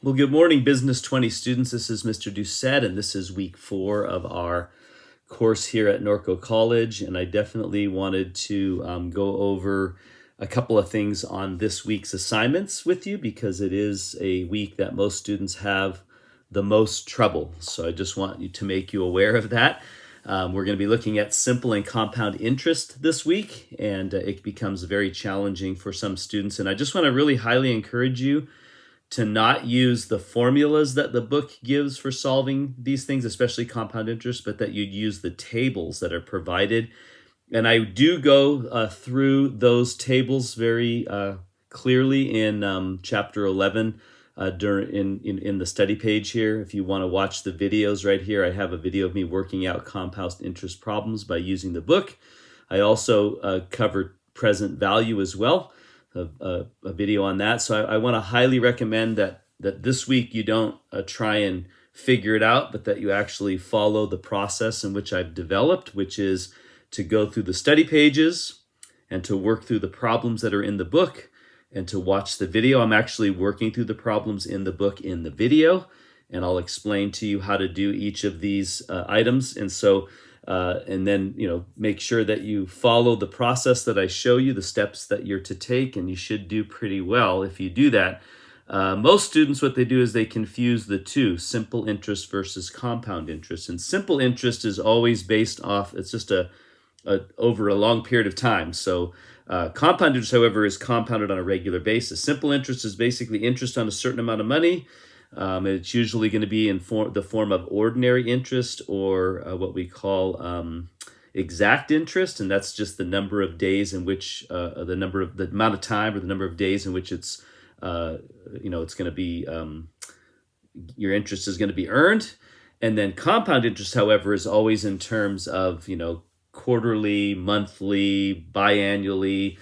Well, good morning, Business 20 students. This is Mr.D, and this is week 4 of our course here at Norco College. And I definitely wanted to go over a couple of things on this week's assignments with you because it is a week that most students have the most trouble. So I just want you to make you aware of that. We're going to be looking at simple and compound interest this week, and it becomes very challenging for some students. And I just want to really highly encourage you to not use the formulas that the book gives for solving these things, especially compound interest, but that you'd use the tables that are provided. And I do go through those tables very clearly in chapter 11 in the study page here. If you want to watch the videos right here, I have a video of me working out compound interest problems by using the book. I also cover present value as well. A video on that. So I want to highly recommend that this week you don't try and figure it out, but that you actually follow the process in which I've developed, which is to go through the study pages and to work through the problems that are in the book and to watch the video. I'm actually working through the problems in the book in the video, and I'll explain to you how to do each of these items. And so and then, make sure that you follow the process that I show you, the steps that you're to take, and you should do pretty well if you do that. Most students, what they do is they confuse the two, simple interest versus compound interest. And simple interest is always based off, it's just over a long period of time. So compound interest, however, is compounded on a regular basis. Simple interest is basically interest on a certain amount of money. It's usually going to be in the form of ordinary interest or what we call exact interest, and that's just the number of days in which the amount of time or the number of days in which it's it's going to be your interest is going to be earned. And then compound interest, however, is always in terms of quarterly, monthly, biannually,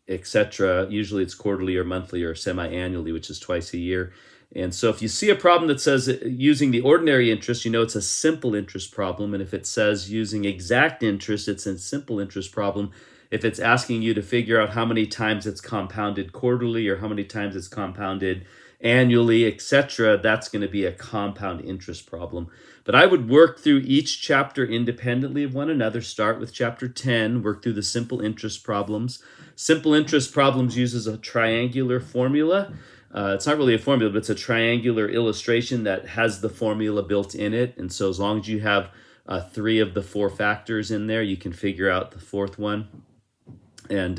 etc. Usually it's quarterly or monthly or semi-annually, which is twice a year. And so if you see a problem that says using the ordinary interest, it's a simple interest problem. And if it says using exact interest, it's a simple interest problem. If it's asking you to figure out how many times it's compounded quarterly or how many times it's compounded annually, etc., that's going to be a compound interest problem. But I would work through each chapter independently of one another. Start with chapter 10, work through the simple interest problems. Simple interest problems uses a triangular formula. It's not really a formula, but it's a triangular illustration that has the formula built in it. And so as long as you have 3 of the 4 factors in there, you can figure out the 4th one. And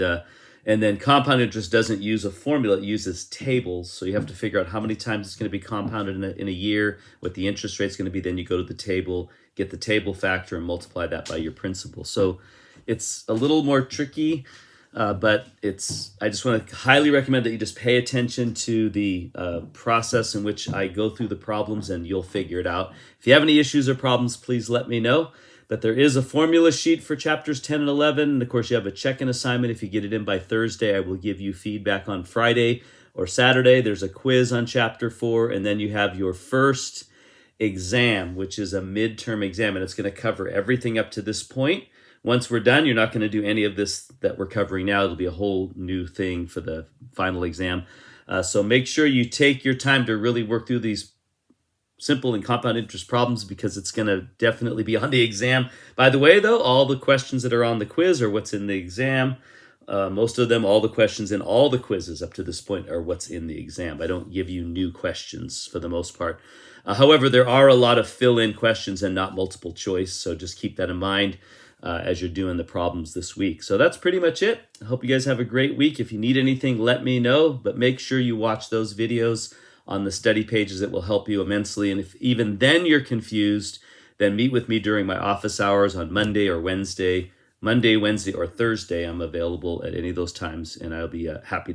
then compound interest doesn't use a formula, it uses tables. So you have to figure out how many times it's going to be compounded in a year, what the interest rate is going to be. Then you go to the table, get the table factor, and multiply that by your principal. So it's a little more tricky. But I just want to highly recommend that you just pay attention to the process in which I go through the problems, and you'll figure it out. If you have any issues or problems, please let me know. But there is a formula sheet for chapters 10 and 11. And of course, you have a check-in assignment. If you get it in by Thursday, I will give you feedback on Friday or Saturday. There's a quiz on chapter 4. And then you have your first exam, which is a midterm exam. And it's going to cover everything up to this point. Once we're done, you're not going to do any of this that we're covering now. It'll be a whole new thing for the final exam. So make sure you take your time to really work through these simple and compound interest problems because it's going to definitely be on the exam. By the way, though, all the questions that are on the quiz are what's in the exam. Most of them, all the questions in all the quizzes up to this point are what's in the exam. I don't give you new questions for the most part. However, there are a lot of fill-in questions and not multiple choice, so just keep that in mind as you're doing the problems this week. So that's pretty much it. I hope you guys have a great week. If you need anything, let me know, but make sure you watch those videos on the study pages. It will help you immensely. And if even then you're confused, then meet with me during my office hours on Monday, Wednesday, or Thursday. I'm available at any of those times, and I'll be happy to